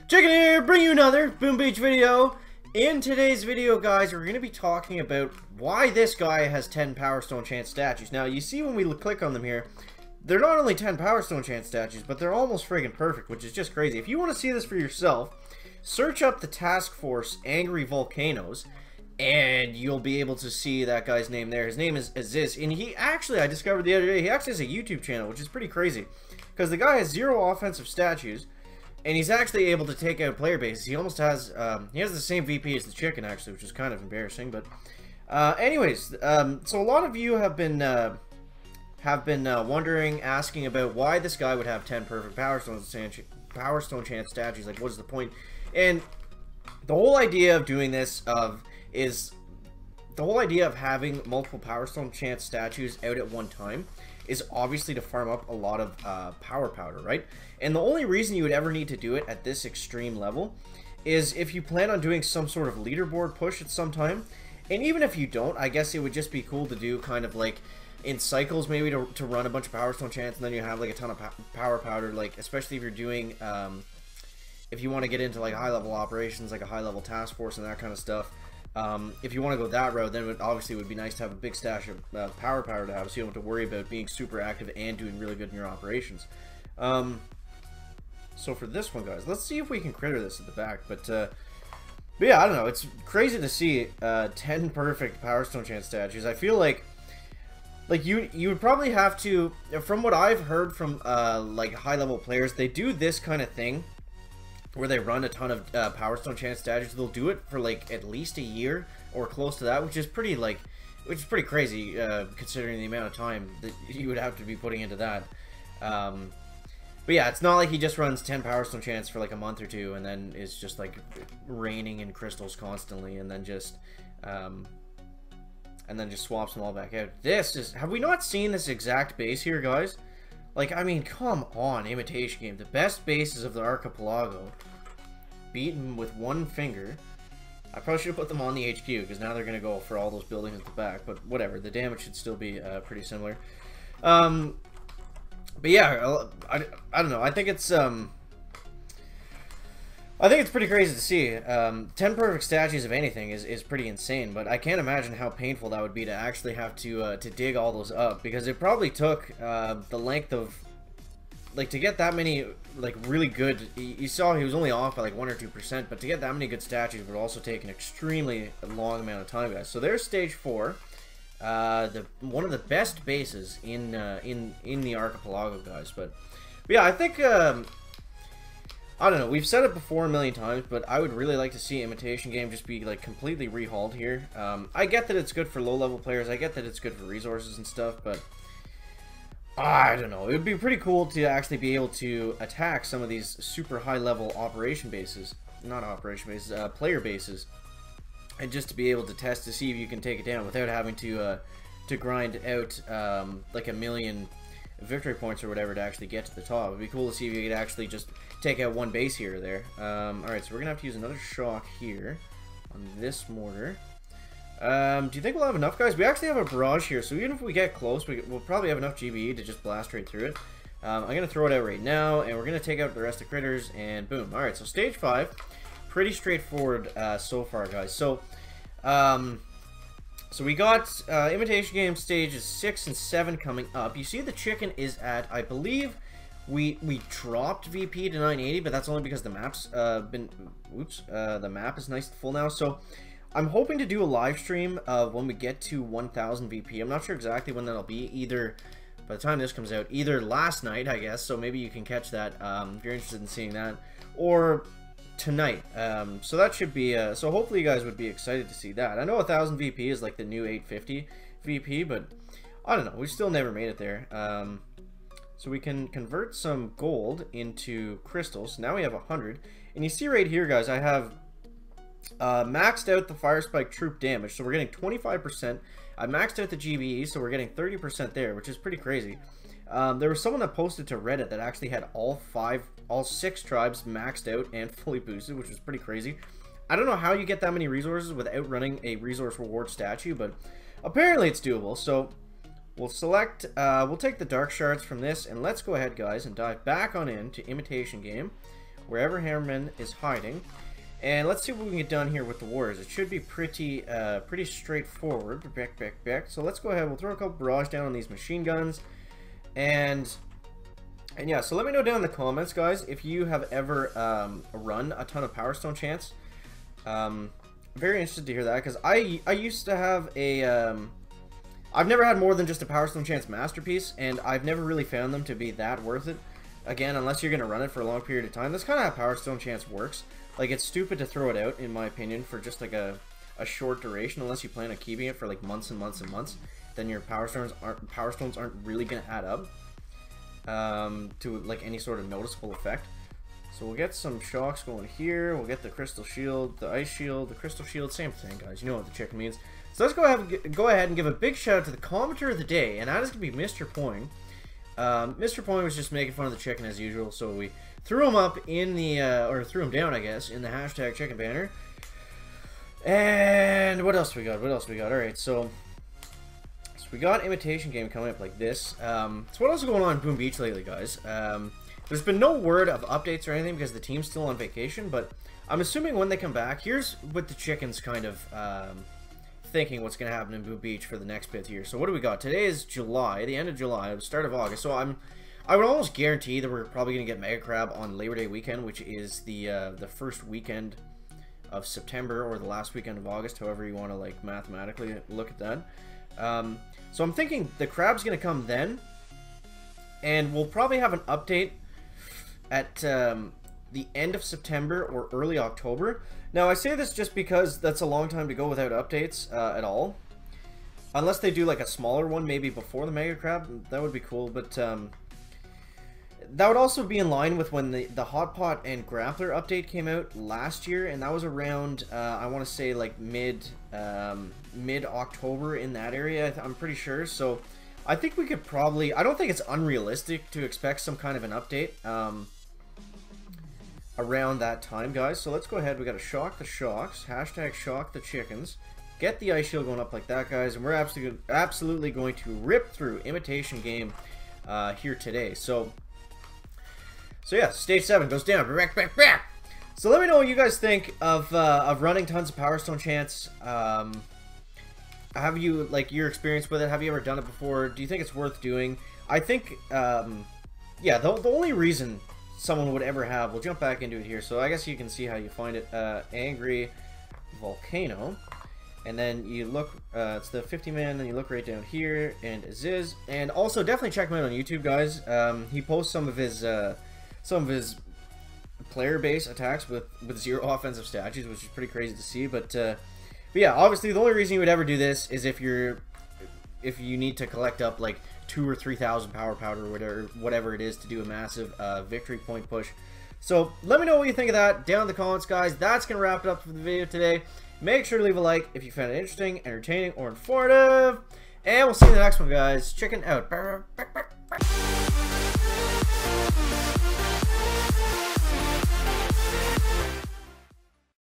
Chicken here, bring you another Boom Beach video. In today's video, guys, we're going to be talking about why this guy has 10 Power Stone Chance statues. Now, you see when we click on them here, they're not only 10 Power Stone Chance statues, but they're almost friggin' perfect, which is just crazy. If you want to see this for yourself, search up the task force Angry Volcanoes, and you'll be able to see that guy's name there. His name is Aziz, and he actually, I discovered the other day, he actually has a YouTube channel, which is pretty crazy, because the guy has 0 offensive statues, and he's actually able to take out player bases. He almost has, he has the same VP as the chicken, actually, which is kind of embarrassing, but, anyways, so a lot of you have been wondering, asking about why this guy would have 10 perfect Power Stone Chance statues, like, what's the point? And the whole idea of doing this, is the whole idea of having multiple Power Stone Chance statues out at one time is obviously to farm up a lot of power powder, right? And the only reason you would ever need to do it at this extreme level is if you plan on doing some sort of leaderboard push at some time. And even if you don't, I guess it would just be cool to do kind of like in cycles, maybe to run a bunch of Power Stone Chance, and then you have like a ton of power powder, like especially if you're doing if you want to get into like high level operations, like a high level task force and that kind of stuff. If you want to go that route, then it obviously would be nice to have a big stash of power powder to have, so you don't have to worry about being super active and doing really good in your operations. So for this one, guys, let's see if we can critter this at the back. But yeah, I don't know. It's crazy to see 10 perfect Power Stone Chance statues. I feel like you would probably have to, from what I've heard from like high level players, they do this kind of thing where they run a ton of Power Stone Chance statues. They'll do it for like at least a year or close to that, which is pretty crazy considering the amount of time that you would have to be putting into that. But yeah, it's not like he just runs 10 Power Stone Chance for like a month or two and then is just like raining in crystals constantly and then just swaps them all back out. This is, have we not seen this exact base here, guys? Like, I mean, come on, Imitation Game. The best bases of the archipelago. Beaten with one finger. I probably should have put them on the HQ, because now they're going to go for all those buildings at the back. But whatever, the damage should still be pretty similar. But yeah, I don't know. I think it's pretty crazy to see. 10 perfect statues of anything is pretty insane, but I can't imagine how painful that would be to actually have to dig all those up, because it probably took the length of, like, to get that many, like, really good, you saw he was only off by like 1 or 2%, but to get that many good statues would also take an extremely long amount of time, guys. So there's stage 4. One of the best bases in the archipelago, guys. But yeah, I think I don't know, we've said it before a million times, but I would really like to see Imitation Game just be like completely rehauled here. I get that it's good for low level players, I get that it's good for resources and stuff, but I don't know, it would be pretty cool to actually be able to attack some of these super high level player bases. And just to be able to test to see if you can take it down without having to grind out like a million victory points or whatever to actually get to the top. It'd be cool to see if you could actually just take out one base here or there. Alright, so we're gonna have to use another shock here on this mortar. Do you think we'll have enough, guys? We actually have a barrage here, so even if we get close, we'll probably have enough GBE to just blast right through it. I'm gonna throw it out right now, and we're gonna take out the rest of the critters, and boom. Alright, so stage 5. Pretty straightforward so far, guys. So we got Imitation Game stages 6 and 7 coming up. You see the chicken is at, I believe, we dropped VP to 980, but that's only because the map's the map is nice and full now. So I'm hoping to do a live stream when we get to 1000 VP. I'm not sure exactly when that'll be. Either by the time this comes out, either last night, I guess. So maybe you can catch that if you're interested in seeing that, or tonight. So that should be so hopefully you guys would be excited to see that. I know 1000 VP is like the new 850 VP, but I don't know, we still never made it there. So we can convert some gold into crystals. Now we have 100, and you see right here, guys, I have maxed out the fire spike troop damage, so we're getting 25%. I maxed out the GBE, so we're getting 30% there, which is pretty crazy. There was someone that posted to Reddit that actually had all 6 tribes maxed out and fully boosted, which was pretty crazy. I don't know how you get that many resources without running a resource reward statue, but apparently it's doable. So we'll select, we'll take the dark shards from this, and let's go ahead, guys, and dive back on into Imitation Game. wherever Hammerman is hiding. And let's see what we can get done here with the Warriors. It should be pretty straightforward. Back. So let's go ahead. We'll throw a couple barrage down on these machine guns. And yeah, so let me know down in the comments, guys, if you have ever run a ton of Power Stone Chants. Very interested to hear that, because I used to have a... I've never had more than just a Power Stone Chants Masterpiece, and I've never really found them to be that worth it. Again, unless you're going to run it for a long period of time. That's kind of how Power Stone Chants works. Like, it's stupid to throw it out, in my opinion, for just like a short duration, unless you plan on keeping it for like months and months and months. Then your Power Stones aren't really going to add up to like any sort of noticeable effect. So we'll get some shocks going here. We'll get the Crystal Shield, the Ice Shield, the Crystal Shield, same thing, guys. You know what the chicken means. So let's go ahead and give a big shout out to the commenter of the day, and that is going to be Mr. Poing. Mr. Poing was just making fun of the chicken as usual, so we threw him up in the, or threw him down, I guess, in the hashtag chicken banner. And what else we got? Alright, so we got Imitation Game coming up like this. So what else is going on in Boom Beach lately, guys? There's been no word of updates or anything because the team's still on vacation, but I'm assuming when they come back, here's what the chicken's kind of thinking what's going to happen in Boom Beach for the next bit here. So what do we got? Today is July, the end of July, the start of August. So I would almost guarantee that we're probably going to get Mega Crab on Labor Day weekend, which is the first weekend of September or the last weekend of August, however you want to like mathematically look at that. So I'm thinking the crab's going to come then, and we'll probably have an update at the end of September or early October. Now, I say this just because that's a long time to go without updates at all. Unless they do like a smaller one, maybe before the Mega Crab, that would be cool. But that would also be in line with when the Hot Pot and Grappler update came out last year, and that was around I want to say like mid October in that area. I'm pretty sure. So I think we could probably. I don't think it's unrealistic to expect some kind of an update around that time, guys. So let's go ahead. We got to shock the shocks. Hashtag shock the chickens. Get the Ice Shield going up like that, guys, and we're absolutely going to rip through Imitation Game here today. So yeah, stage 7 goes down. Back. So let me know what you guys think of running tons of Power Stone Chants. Have you, like, your experience with it? Have you ever done it before? Do you think it's worth doing? I think, yeah, the only reason someone would ever have, we'll jump back into it here, so I guess you can see how you find it. Angry Volcano, and then you look, it's the 50-man, then you look right down here, and Aziz, and also definitely check him out on YouTube, guys. He posts some of his player base attacks with 0 offensive statues, which is pretty crazy to see. But yeah, obviously the only reason you would ever do this is if you need to collect up like 2,000 or 3,000 power powder or whatever it is to do a massive victory point push. So let me know what you think of that down in the comments, guys. That's gonna wrap it up for the video today. Make sure to leave a like if you found it interesting, entertaining, or informative, and we'll see you in the next one, guys. Chicken out.